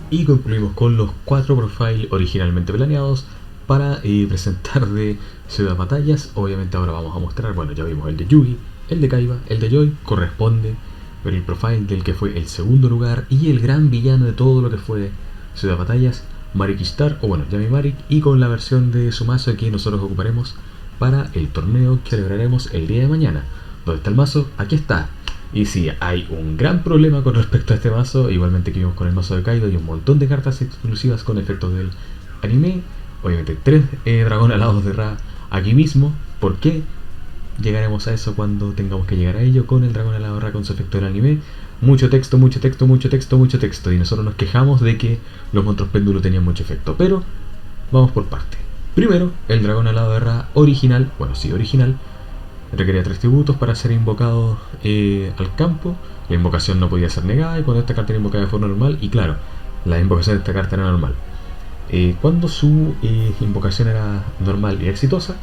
Y concluimos con los 4 profiles originalmente planeados para presentar de Ciudad Batallas. Obviamente ahora vamos a mostrar, bueno, ya vimos el de Yugi, el de Kaiba, el de Joy, corresponde pero el profile del que fue el segundo lugar y el gran villano de todo lo que fue Ciudad Batallas, Marik Ishtar, o bueno, Yami Marik, y con la versión de su mazo que nosotros ocuparemos para el torneo que celebraremos el día de mañana. ¿Dónde está el mazo? Aquí está. Y sí, hay un gran problema con respecto a este mazo, igualmente que vimos con el mazo de Kaido y un montón de cartas exclusivas con efectos del anime. Obviamente 3 dragón alados de Ra aquí mismo. ¿Por qué? Llegaremos a eso cuando tengamos que llegar a ello con el dragón alado de Ra con su efecto del anime. Mucho texto, mucho texto, mucho texto, mucho texto. Y nosotros nos quejamos de que los monstruos péndulo tenían mucho efecto. Pero vamos por parte. Primero, el dragón alado de Ra original, bueno sí, original, requería 3 tributos para ser invocado al campo. La invocación no podía ser negada y cuando esta carta era invocada de forma normal, y claro, la invocación de esta carta era normal. Cuando su invocación era normal y exitosa,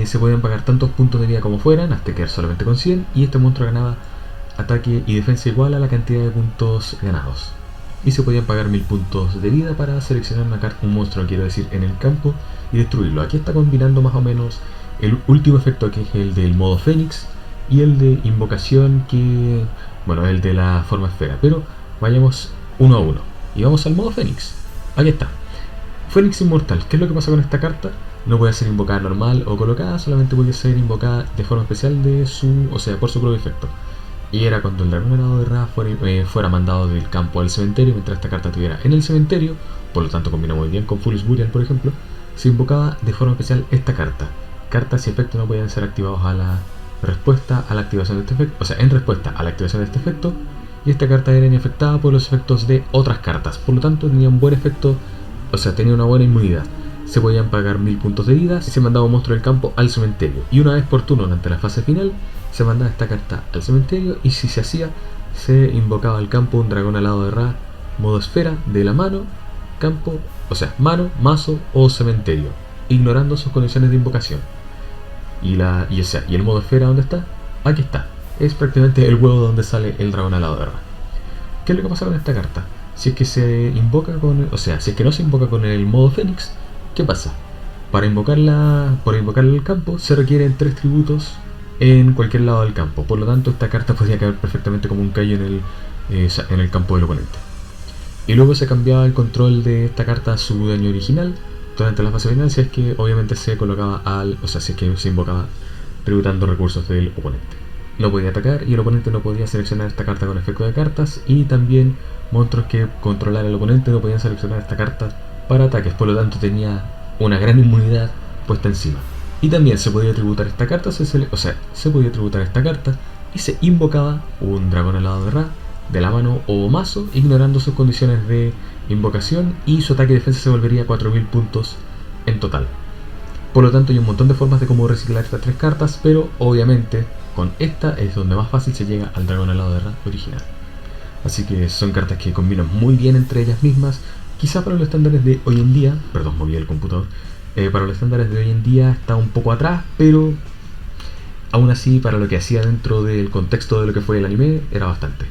se podían pagar tantos puntos de vida como fueran, hasta quedar solamente con 100, y este monstruo ganaba ataque y defensa igual a la cantidad de puntos ganados. Y se podían pagar 1000 puntos de vida para seleccionar una carta, un monstruo, quiero decir, en el campo y destruirlo. Aquí está combinando más o menos el último efecto, que es el del modo Fénix, y el de invocación, que bueno, es el de la forma esfera. Pero vayamos uno a uno y vamos al modo Fénix. Aquí está. Fénix Inmortal. ¿Qué es lo que pasa con esta carta? No puede ser invocada normal o colocada, solamente puede ser invocada de forma especial o sea, por su propio efecto. Y era cuando el dragón alado de Ra fuera mandado del campo al cementerio, mientras esta carta estuviera en el cementerio, por lo tanto combina muy bien con Foolish Burial, por ejemplo, se invocaba de forma especial esta carta. Cartas y efectos no podían ser activados a la respuesta a la activación de este efecto, o sea, en respuesta a la activación de este efecto, y esta carta era inafectada por los efectos de otras cartas, por lo tanto tenía un buen efecto, o sea, tenía una buena inmunidad. Se podían pagar 1000 puntos de vida si se mandaba un monstruo del campo al cementerio, y una vez por turno durante la fase final se mandaba esta carta al cementerio, y si se hacía, se invocaba al campo un dragón alado de Ra modo esfera de la mano, campo, o sea, mano, mazo o cementerio, ignorando sus condiciones de invocación. Y el modo esfera, ¿dónde está? Aquí está. Es prácticamente el huevo donde sale el dragón alado de Ra. ¿Qué es lo que pasa con esta carta? Si es que se invoca con, o sea, si es que no se invoca con el modo Fénix, ¿qué pasa? Para invocarla al campo se requieren 3 tributos en cualquier lado del campo. Por lo tanto, esta carta podría caer perfectamente como un callo en el campo del oponente. Y luego se cambiaba el control de esta carta a su dueño original durante la fase final, si es que obviamente se colocaba si es que se invocaba tributando recursos del oponente. No podía atacar y el oponente no podía seleccionar esta carta con efecto de cartas, y también monstruos que controlara el oponente no podían seleccionar esta carta para ataques, por lo tanto tenía una gran inmunidad puesta encima. Y también se podía tributar esta carta, se podía tributar esta carta y se invocaba un dragón alado de Ra de la mano o mazo, ignorando sus condiciones de invocación, y su ataque y defensa se volvería 4000 puntos en total. Por lo tanto hay un montón de formas de cómo reciclar estas 3 cartas, pero obviamente con esta es donde más fácil se llega al dragón alado de Ra original. Así que son cartas que combinan muy bien entre ellas mismas. Quizá para los estándares de hoy en día, perdón, moví el computador, para los estándares de hoy en día está un poco atrás, pero aún así para lo que hacía dentro del contexto de lo que fue el anime era bastante.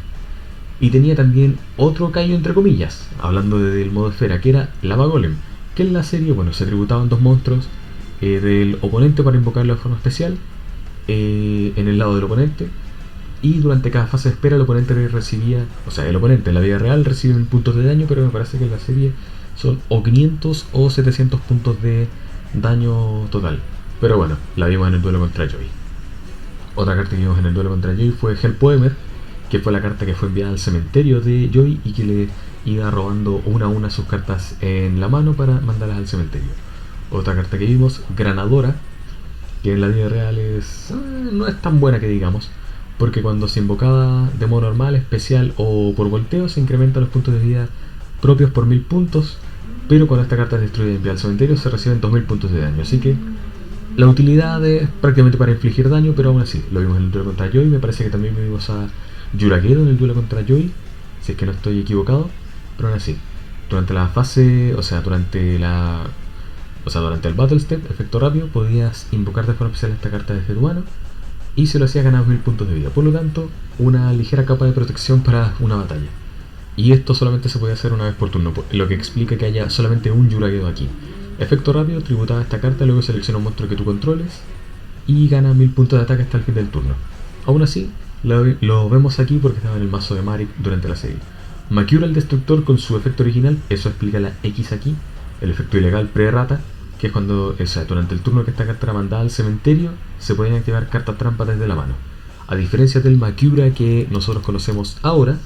Y tenía también otro callo entre comillas, hablando del modo esfera, que era Lava Golem, que en la serie, bueno, se tributaban 2 monstruos del oponente para invocarlo de forma especial en el lado del oponente, y durante cada fase de espera el oponente recibía, o sea, el oponente en la vida real recibe 1000 puntos de daño, pero me parece que en la serie son o 500 o 700 puntos de daño total. Pero bueno, la vimos en el duelo contra Joy. Otra carta que vimos en el duelo contra Joy fue Hellpoemer, que fue la carta que fue enviada al cementerio de Joy y que le iba robando una a una sus cartas en la mano para mandarlas al cementerio. Otra carta que vimos, Granadora, que en la vida real no es tan buena que digamos, porque cuando se invocaba de modo normal, especial o por volteo se incrementan los puntos de vida propios por 1000 puntos, pero cuando esta carta es destruida y enviada al cementerio se reciben 2000 puntos de daño, así que la utilidad es prácticamente para infligir daño, pero aún así, lo vimos en el duelo contra Joy. Me parece que también vimos a Yuragedo en el duelo contra Joy, si es que no estoy equivocado, pero aún así, durante la fase, durante el Battle Step, efecto rápido, podías invocar de forma especial esta carta desde tu mano y se lo hacía ganar 1000 puntos de vida, por lo tanto, una ligera capa de protección para una batalla. Y esto solamente se puede hacer una vez por turno, lo que explica que haya solamente un Yuragedo aquí. Efecto rápido, tributada esta carta, luego selecciona un monstruo que tú controles y gana 1000 puntos de ataque hasta el fin del turno. Aún así, lo vemos aquí porque estaba en el mazo de Marik durante la serie. Makura el Destructor con su efecto original, eso explica la X aquí, el efecto ilegal pre-rata, que es cuando, o sea, durante el turno que esta carta era mandada al cementerio, se pueden activar cartas trampas desde la mano. A diferencia del Makura que nosotros conocemos ahora,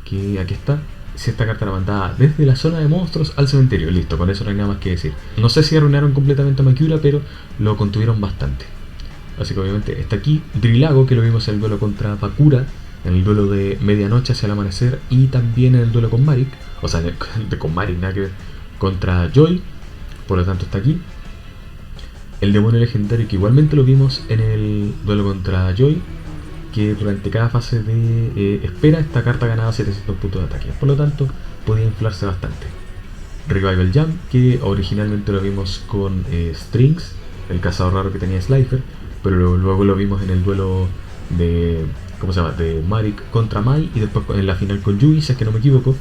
que aquí está, si esta carta era mandada desde la zona de monstruos al cementerio, listo, con eso no hay nada más que decir. No sé si arruinaron completamente a Makura, pero lo contuvieron bastante. Así que obviamente está aquí Drillago, que lo vimos en el duelo contra Bakura, en el duelo de medianoche hacia el amanecer, y también en el duelo con Marik, o sea, con Marik nada que ver, contra Joy, por lo tanto está aquí. El demonio legendario, que igualmente lo vimos en el duelo contra Joy, que durante cada fase de espera esta carta ganaba 700 puntos de ataque, por lo tanto podía inflarse bastante. Revival Jam, que originalmente lo vimos con Strings, el cazador raro que tenía Slifer, pero luego lo vimos en el duelo de, ¿cómo se llama?, de Marik contra Mai, y después en la final con Yugi, si es que no me equivoco.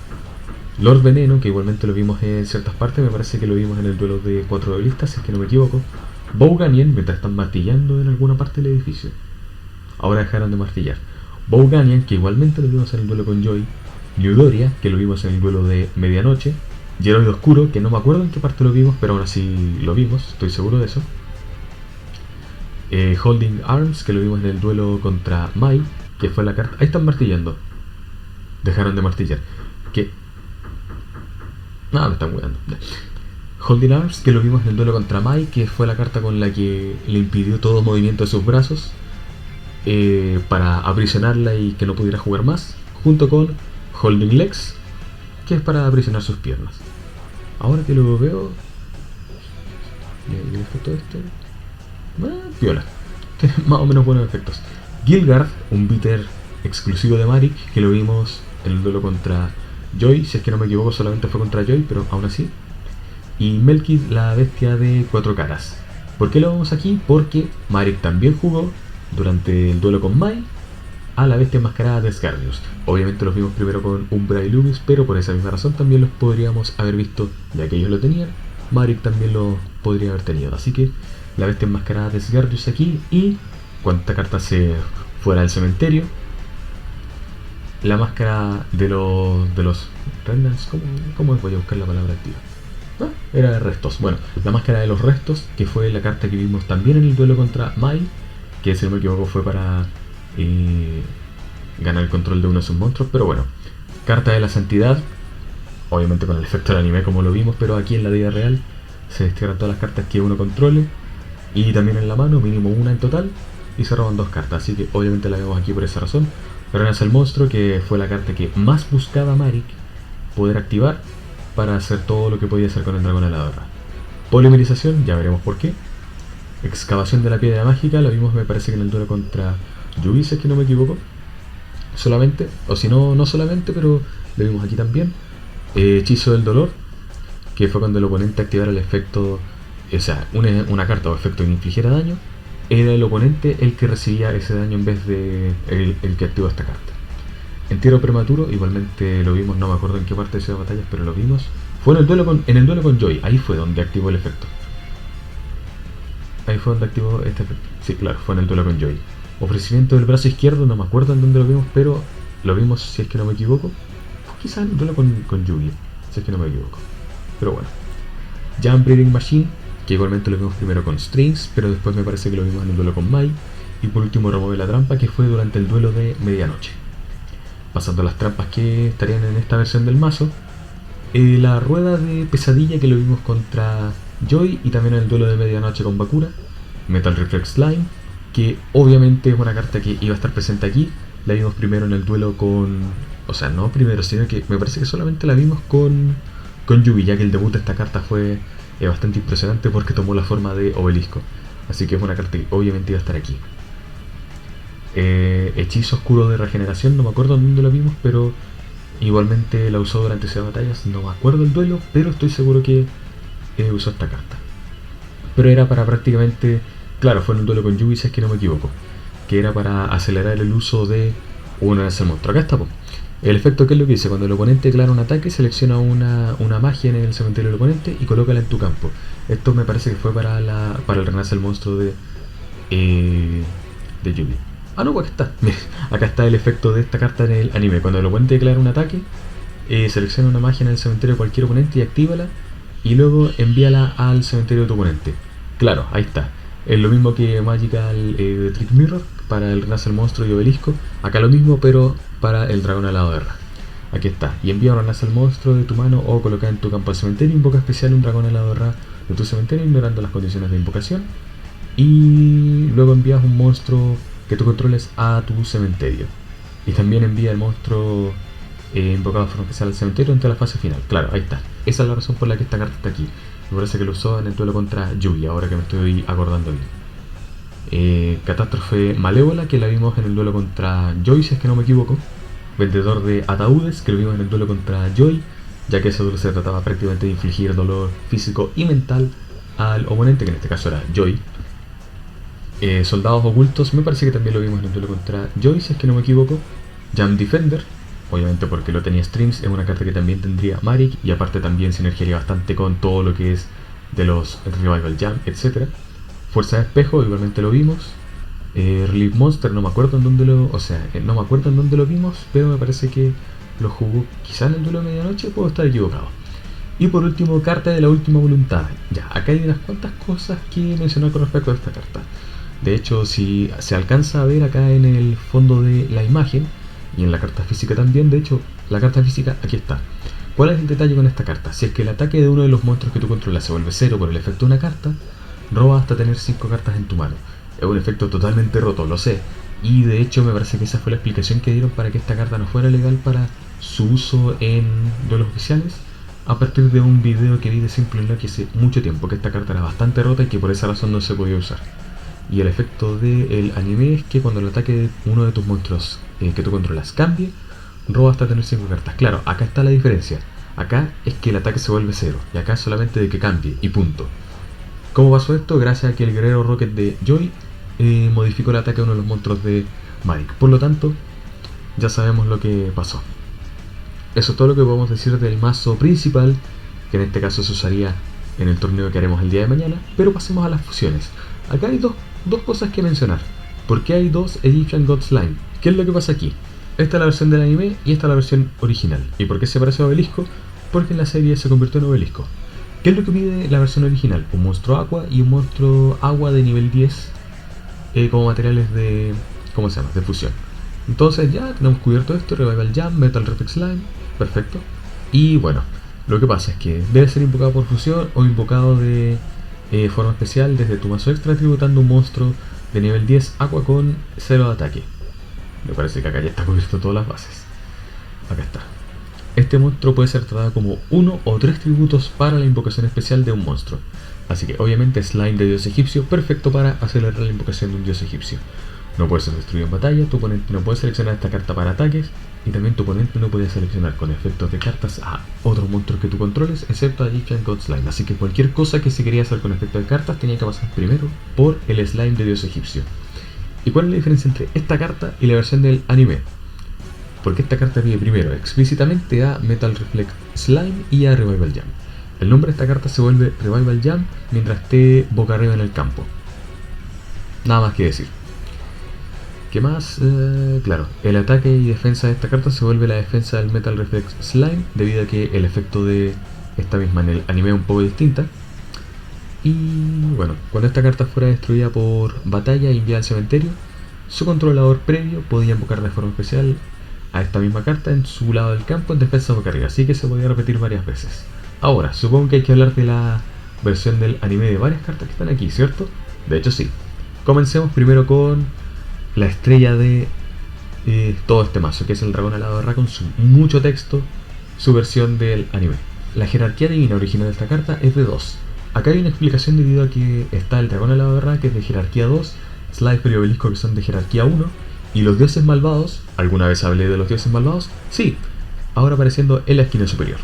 Lord Veneno, que igualmente lo vimos en ciertas partes, me parece que lo vimos en el duelo de 4 duelistas, si es que no me equivoco. Bowganian, mientras están martillando en alguna parte del edificio. Ahora dejaron de martillar. Bowganian, que igualmente lo vimos en el duelo con Joy. Ludoria, que lo vimos en el duelo de medianoche. Geroid Oscuro, que no me acuerdo en qué parte lo vimos, pero aún así lo vimos, estoy seguro de eso. Holding Arms, que lo vimos en el duelo contra Mai, que fue la carta... Ahí están martillando. Dejaron de martillar. Que... Nada, me están cuidando. Holding Arms, que lo vimos en el duelo contra Mai, que fue la carta con la que le impidió todo movimiento de sus brazos, para aprisionarla y que no pudiera jugar más, junto con Holding Legs, que es para aprisionar sus piernas. Ahora que lo veo... ¿Le efecto este? Piola. Tiene más o menos buenos efectos. Gilgard, un beater exclusivo de Marik, que lo vimos en el duelo contra Joy, si es que no me equivoco solamente fue contra Joy, pero aún así. Y Melkid, la bestia de 4 caras. ¿Por qué lo vemos aquí? Porque Marik también jugó durante el duelo con Mai a la bestia enmascarada de Scarnius. Obviamente los vimos primero con Umbra y Loomis, pero por esa misma razón también los podríamos haber visto, ya que ellos lo tenían. Marik también lo podría haber tenido, así que la bestia enmascarada de Scarnius aquí. Y cuando esta carta se fuera del cementerio, la máscara de los Remnants, ¿cómo voy a buscar la palabra activa? Era de restos. Bueno, la máscara de los restos, que fue la carta que vimos también en el duelo contra Mai, que si no me equivoco fue para ganar el control de uno de sus monstruos, pero bueno. Carta de la santidad, obviamente con el efecto del anime como lo vimos, pero aquí en la vida real se destierran todas las cartas que uno controle, y también en la mano, mínimo una en total, y se roban 2 cartas, así que obviamente la vemos aquí por esa razón. Renace el monstruo, que fue la carta que más buscaba Marik poder activar para hacer todo lo que podía hacer con el dragón heladora. Polimerización, ya veremos por qué. Excavación de la piedra mágica, la vimos me parece que en el duelo contra Yugi, si es que no me equivoco. Solamente, o si no, no solamente, pero lo vimos aquí también. Hechizo del dolor, que fue cuando el oponente activara el efecto, o sea, una carta o efecto que infligiera daño, era el oponente el que recibía ese daño en vez de el que activó esta carta. Entierro prematuro, igualmente lo vimos, no me acuerdo en qué parte de Ciudad de Batallas, pero lo vimos. Fue en el duelo con Joy, ahí fue donde activó el efecto. Ahí fue donde activó este efecto. Sí, claro, fue en el duelo con Joy. Ofrecimiento del brazo izquierdo, no me acuerdo en dónde lo vimos, pero lo vimos, si es que no me equivoco. Fue quizás en el duelo con Yugi, si es que no me equivoco. Pero bueno. Jam Breeding Machine, que igualmente lo vimos primero con Strings, pero después me parece que lo vimos en el duelo con Mai. Y por último Remover la trampa, que fue durante el duelo de medianoche. Pasando a las trampas que estarían en esta versión del mazo. La rueda de pesadilla, que lo vimos contra Joy y también en el duelo de medianoche con Bakura. Metal Reflex Slime, que obviamente es una carta que iba a estar presente aquí. La vimos primero en el duelo con... O sea, no primero, sino que me parece que solamente la vimos con Yugi, ya que el debut de esta carta fue bastante impresionante porque tomó la forma de obelisco. Así que es una carta que obviamente iba a estar aquí. Hechizo oscuro de regeneración, no me acuerdo dónde lo vimos, pero igualmente la usó durante esas batallas. No me acuerdo el duelo, pero estoy seguro que usó esta carta. Pero era para prácticamente... Claro, fue en un duelo con Yugi, si es que no me equivoco. Que era para acelerar el uso de una vez el monstruo. Acá está, El efecto, ¿qué es lo que dice? Cuando el oponente declara un ataque, selecciona una magia en el cementerio del oponente y colócala en tu campo. Esto me parece que fue para el Renace el monstruo de Yugi. Ah, no, pues acá está. Mira, acá está el efecto de esta carta en el anime. Cuando el oponente declara un ataque, selecciona una magia en el cementerio de cualquier oponente y actívala. Y luego envíala al cementerio de tu oponente. Claro, ahí está. Es lo mismo que Magical Trick Mirror para el Renace el monstruo y obelisco. Acá lo mismo, pero para el dragón alado de Ra. Aquí está. Y envía un Renace el monstruo de tu mano o coloca en tu campo al cementerio. Invoca especial un dragón alado de Ra de tu cementerio, ignorando las condiciones de invocación. Y luego envías un monstruo que tú controles a tu cementerio. Y también envía el monstruo invocado de forma especial al cementerio ante la fase final. Claro, ahí está. Esa es la razón por la que esta carta está aquí. Me parece que lo usó en el duelo contra Yugi, ahora que me estoy acordando bien. Catástrofe Malévola, que la vimos en el duelo contra Joy, si es que no me equivoco. Vendedor de Ataúdes, que lo vimos en el duelo contra Joy, ya que ese duelo se trataba prácticamente de infligir dolor físico y mental al oponente, que en este caso era Joy. Soldados Ocultos, me parece que también lo vimos en el duelo contra Joy, si es que no me equivoco. Jam Defender, obviamente porque lo tenía Streams, es una carta que también tendría Marik y aparte también sinergiaría bastante con todo lo que es de los Revival Jam, etc. Fuerza de Espejo, igualmente lo vimos. Relief Monster, no me acuerdo en dónde no me acuerdo en dónde lo vimos, pero me parece que lo jugó quizá en el duelo de medianoche, puedo estar equivocado. Y por último, carta de la última voluntad. Ya, acá hay unas cuantas cosas que mencionar con respecto a esta carta. De hecho, si se alcanza a ver acá en el fondo de la imagen y en la carta física también, de hecho, la carta física aquí está. ¿Cuál es el detalle con esta carta? Si es que el ataque de uno de los monstruos que tú controlas se vuelve 0 por el efecto de una carta, roba hasta tener 5 cartas en tu mano. Es un efecto totalmente roto, lo sé. Y de hecho me parece que esa fue la explicación que dieron para que esta carta no fuera legal para su uso en duelos oficiales, a partir de un video que vi de Simple Unlucky hace mucho tiempo, que esta carta era bastante rota y que por esa razón no se podía usar. Y el efecto del anime es que cuando el ataque de uno de tus monstruos que tú controlas cambie, roba hasta tener 5 cartas. Claro, acá está la diferencia. Acá es que el ataque se vuelve 0 y acá es solamente de que cambie y punto. ¿Cómo pasó esto? Gracias a que el guerrero Rocket de Joy modificó el ataque de uno de los monstruos de Marik. Por lo tanto, ya sabemos lo que pasó. Eso es todo lo que podemos decir del mazo principal, que en este caso se usaría en el torneo que haremos el día de mañana. Pero pasemos a las fusiones. Acá hay dos cosas que mencionar. ¿Por qué hay dos Egyptian God Slime? ¿Qué es lo que pasa aquí? Esta es la versión del anime y esta es la versión original. ¿Y por qué se parece a Obelisco? Porque en la serie se convirtió en Obelisco. ¿Qué es lo que pide la versión original? Un monstruo agua y un monstruo agua de nivel 10 como materiales de... ¿cómo se llama? De fusión. Entonces ya tenemos cubierto esto, Revival Jam, Metal Reflex Slime, perfecto. Y bueno, lo que pasa es que debe ser invocado por fusión o invocado de forma especial desde tu mazo extra, tributando un monstruo de nivel 10 agua con 0 de ataque. Me parece que acá ya está cubierto todas las bases. Acá está. Este monstruo puede ser tratado como 1 o 3 tributos para la invocación especial de un monstruo. Así que obviamente Slime de dios egipcio, perfecto para acelerar la invocación de un dios egipcio. No puede ser destruido en batalla, tu oponente no puede seleccionar esta carta para ataques, y también tu oponente no puede seleccionar con efectos de cartas a otros monstruos que tú controles, excepto a Egyptian God Slime. Así que cualquier cosa que se quería hacer con efectos de cartas tenía que pasar primero por el Slime de dios egipcio. ¿Y cuál es la diferencia entre esta carta y la versión del anime? Porque esta carta pide primero explícitamente a Metal Reflex Slime y a Revival Jam. El nombre de esta carta se vuelve Revival Jam mientras esté boca arriba en el campo. Nada más que decir. ¿Qué más? Claro, el ataque y defensa de esta carta se vuelve la defensa del Metal Reflex Slime, debido a que el efecto de esta misma en el anime es un poco distinta. Y bueno, cuando esta carta fuera destruida por batalla y enviada al cementerio, su controlador previo podía invocar de forma especial a esta misma carta en su lado del campo en defensa boca arriba, así que se podía repetir varias veces. Ahora, supongo que hay que hablar de la versión del anime de varias cartas que están aquí, ¿cierto? De hecho sí. Comencemos primero con la estrella de todo este mazo, que es el dragón alado de Ra con su mucho texto, su versión del anime. La jerarquía divina original de esta carta es de 2. Acá hay una explicación debido a que está el dragón alado de Ra, que es de jerarquía 2, Slifer y Obelisco, que son de jerarquía 1, y los dioses malvados. ¿Alguna vez hablé de los dioses malvados? Sí, ahora apareciendo en la esquina superior.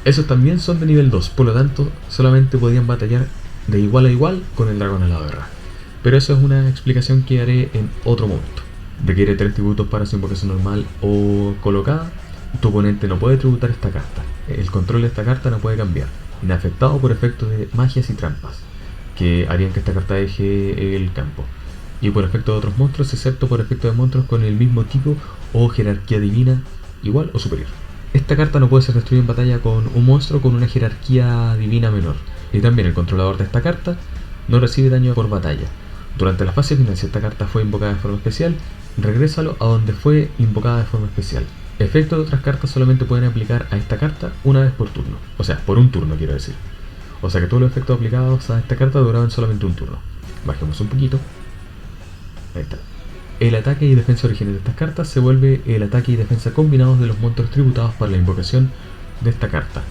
Esos también son de nivel 2, por lo tanto solamente podían batallar de igual a igual con el dragón alado de Ra. Pero eso es una explicación que haré en otro momento. Requiere 3 tributos para su invocación normal o colocada, tu oponente no puede tributar esta carta. El control de esta carta no puede cambiar, inafectado por efectos de magias y trampas, que harían que esta carta deje el campo. Y por efecto de otros monstruos, excepto por efecto de monstruos con el mismo tipo o jerarquía divina igual o superior. Esta carta no puede ser destruida en batalla con un monstruo con una jerarquía divina menor. Y también el controlador de esta carta no recibe daño por batalla. Durante la fase final, si esta carta fue invocada de forma especial, regrésalo a donde fue invocada de forma especial. Efectos de otras cartas solamente pueden aplicar a esta carta una vez por turno. O sea, por un turno quiero decir. O sea que todos los efectos aplicados a esta carta duraban solamente un turno. Bajemos un poquito. Ahí está. El ataque y defensa original de estas cartas se vuelve el ataque y defensa combinados de los monstruos tributados para la invocación de esta carta.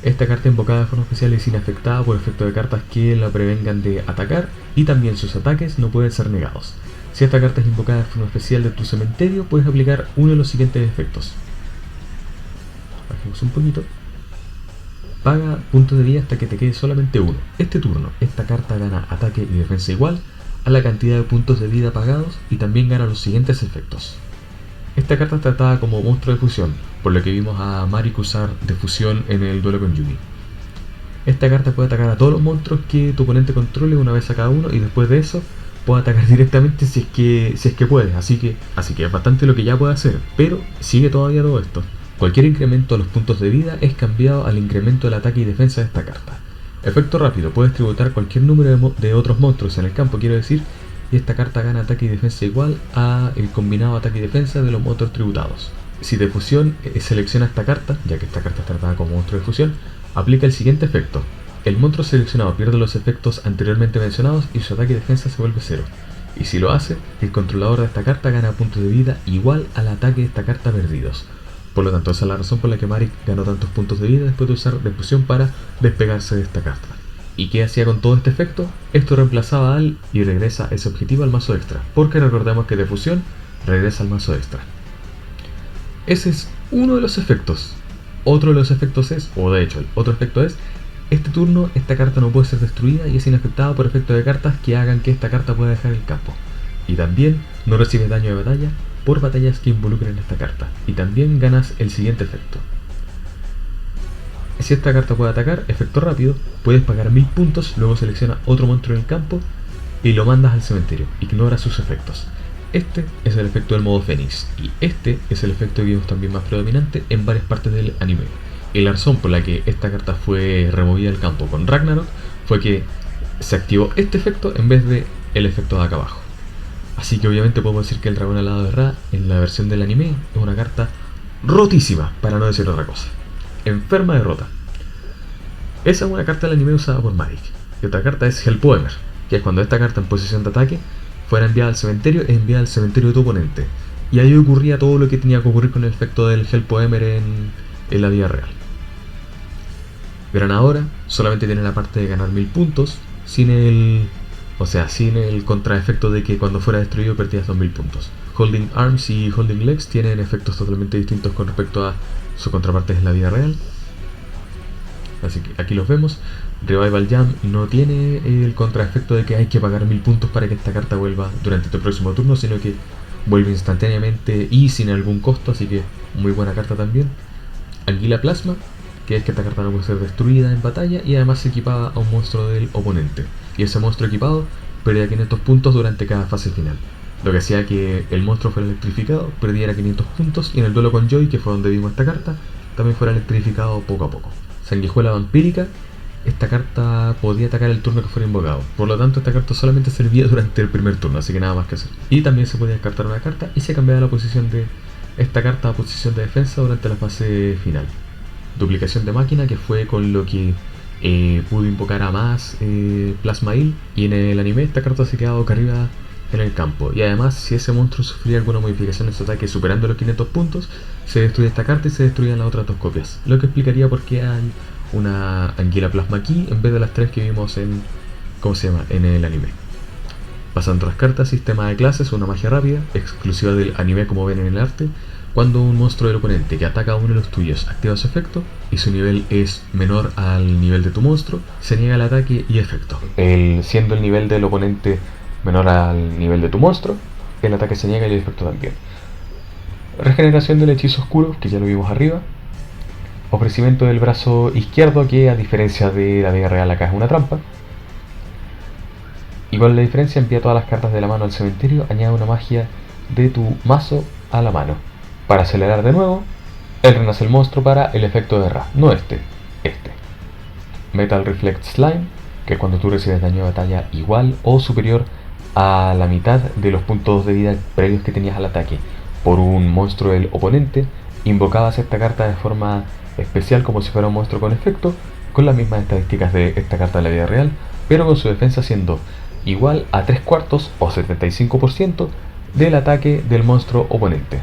Esta carta invocada de forma especial es inafectada por efecto de cartas que la prevengan de atacar, y también sus ataques no pueden ser negados. Si esta carta es invocada de forma especial de tu cementerio, puedes aplicar uno de los siguientes efectos. Bajemos un poquito. Paga puntos de vida hasta que te quede solamente uno. Este turno, esta carta gana ataque y defensa igual a la cantidad de puntos de vida pagados, y también gana los siguientes efectos. Esta carta es tratada como monstruo de fusión, por lo que vimos a Marik usar de fusión en el duelo con Yugi. Esta carta puede atacar a todos los monstruos que tu oponente controle una vez a cada uno, y después de eso puede atacar directamente si es que puede, así que es bastante lo que ya puede hacer, pero sigue todavía todo esto. Cualquier incremento a los puntos de vida es cambiado al incremento del ataque y defensa de esta carta. Efecto rápido, puedes tributar cualquier número de otros monstruos en el campo, quiero decir, y esta carta gana ataque y defensa igual a el combinado ataque y defensa de los monstruos tributados. Si de fusión selecciona esta carta, ya que esta carta está tratada como monstruo de fusión, aplica el siguiente efecto. El monstruo seleccionado pierde los efectos anteriormente mencionados y su ataque y defensa se vuelve 0. Y si lo hace, el controlador de esta carta gana puntos de vida igual al ataque de esta carta perdidos. Por lo tanto, esa es la razón por la que Marik ganó tantos puntos de vida después de usar defusión para despegarse de esta carta. ¿Y qué hacía con todo este efecto? Esto reemplazaba al y regresa ese objetivo al mazo extra, porque recordemos que defusión regresa al mazo extra. Ese es uno de los efectos. Otro de los efectos es, o de hecho el otro efecto es, este turno esta carta no puede ser destruida y es inafectada por efecto de cartas que hagan que esta carta pueda dejar el campo. Y también no recibes daño de batalla por batallas que involucren esta carta. Y también ganas el siguiente efecto. Si esta carta puede atacar, efecto rápido, puedes pagar 1000 puntos, luego selecciona otro monstruo en el campo y lo mandas al cementerio. Ignora sus efectos. Este es el efecto del modo Fénix, y este es el efecto que vimos también más predominante en varias partes del anime. Y la razón por la que esta carta fue removida del campo con Ragnarok fue que se activó este efecto en vez de el efecto de acá abajo. Así que obviamente podemos decir que el dragón alado de Ra en la versión del anime es una carta rotísima, para no decir otra cosa. Enferma de rota. Esa es una carta del anime usada por Marik. Y otra carta es Hellpoemer, que es cuando esta carta en posición de ataque fuera enviada al cementerio, es enviada al cementerio de tu oponente. Y ahí ocurría todo lo que tenía que ocurrir con el efecto del Hellpoemer en la vida real. Granadora solamente tiene la parte de ganar 1000 puntos, sin el contraefecto de que cuando fuera destruido perdías 2000 puntos. Holding Arms y Holding Legs tienen efectos totalmente distintos con respecto a su contraparte en la vida real. Así que aquí los vemos. Revival Jam no tiene el contraefecto de que hay que pagar 1000 puntos para que esta carta vuelva durante tu próximo turno, sino que vuelve instantáneamente y sin algún costo, así que muy buena carta también. Anguila Plasma, que es que esta carta no puede ser destruida en batalla y además se equipaba a un monstruo del oponente. Y ese monstruo equipado perdía 500 puntos durante cada fase final. Lo que hacía que el monstruo fuera electrificado, perdiera 500 puntos, y en el duelo con Joy, que fue donde vimos esta carta, también fuera electrificado poco a poco. Sanguijuela Vampírica, esta carta podía atacar el turno que fuera invocado. Por lo tanto, esta carta solamente servía durante el primer turno, así que nada más que hacer. Y también se podía descartar una carta y se cambiaba la posición de esta carta a posición de defensa durante la fase final. Duplicación de máquina, que fue con lo que pudo invocar a más Plasma Heal, y en el anime esta carta se quedaba boca arriba en el campo. Y además, si ese monstruo sufría alguna modificación en su ataque superando los 500 puntos, se destruye esta carta y se destruían las otras dos copias. Lo que explicaría por qué hay una Anguila Plasma aquí en vez de las 3 que vimos en el anime. Pasando a las cartas, sistema de clases, una magia rápida, exclusiva del anime como ven en el arte. Cuando un monstruo del oponente que ataca a uno de los tuyos activa su efecto y su nivel es menor al nivel de tu monstruo, se niega el ataque y efecto. Siendo el nivel del oponente menor al nivel de tu monstruo, el ataque se niega y el efecto también. Regeneración del hechizo oscuro, que ya lo vimos arriba. Ofrecimiento del brazo izquierdo, que a diferencia de la vida real acá es una trampa. Igual la diferencia, envía todas las cartas de la mano al cementerio, añade una magia de tu mazo a la mano. Para acelerar de nuevo, él renace el monstruo para el efecto de Ra, no este. Metal Reflect Slime, que es cuando tú recibes daño de batalla igual o superior a la mitad de los puntos de vida previos que tenías al ataque por un monstruo del oponente, invocabas esta carta de forma especial como si fuera un monstruo con efecto, con las mismas estadísticas de esta carta de la vida real, pero con su defensa siendo igual a 3/4 o 75% del ataque del monstruo oponente.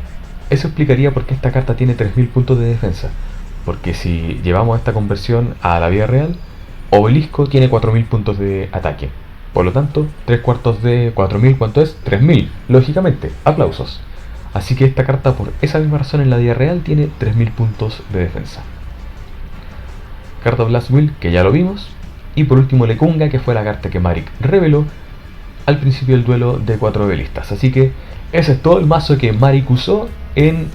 Eso explicaría por qué esta carta tiene 3000 puntos de defensa, porque si llevamos esta conversión a la vida real, Obelisco tiene 4000 puntos de ataque. Por lo tanto, 3/4 de 4000, ¿cuánto es? 3000, lógicamente, aplausos. Así que esta carta, por esa misma razón en la vida real, tiene 3000 puntos de defensa. Carta Blast Will, que ya lo vimos. Y por último Lecunga, que fue la carta que Maric reveló al principio del duelo de 4 obelistas. Así que ese es todo el mazo que Maric usó en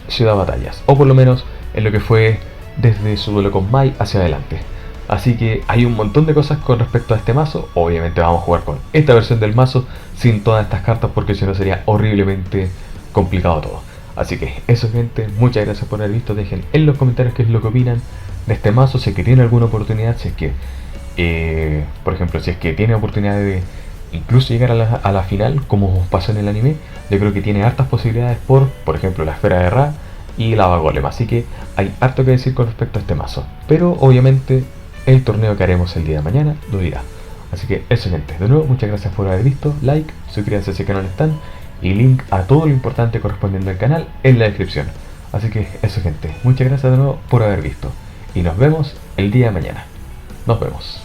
Ciudad Batallas, o por lo menos en lo que fue desde su duelo con Mai hacia adelante. Así que hay un montón de cosas con respecto a este mazo. Obviamente vamos a jugar con esta versión del mazo sin todas estas cartas, porque si no sería horriblemente complicado todo. Así que eso, gente, muchas gracias por haber visto. Dejen en los comentarios qué es lo que opinan de este mazo, si es que tienen alguna oportunidad, si es que por ejemplo, si es que tiene oportunidad de incluso llegar a la final, como pasó en el anime. Yo creo que tiene hartas posibilidades por ejemplo, la esfera de Ra y lava golem. Así que hay harto que decir con respecto a este mazo, pero obviamente el torneo que haremos el día de mañana lo dirá. Así que eso, gente, de nuevo muchas gracias por haber visto. Like, suscríbanse si es que no lo están, y link a todo lo importante correspondiente al canal en la descripción. Así que eso, gente, muchas gracias de nuevo por haber visto, y nos vemos el día de mañana. Nos vemos.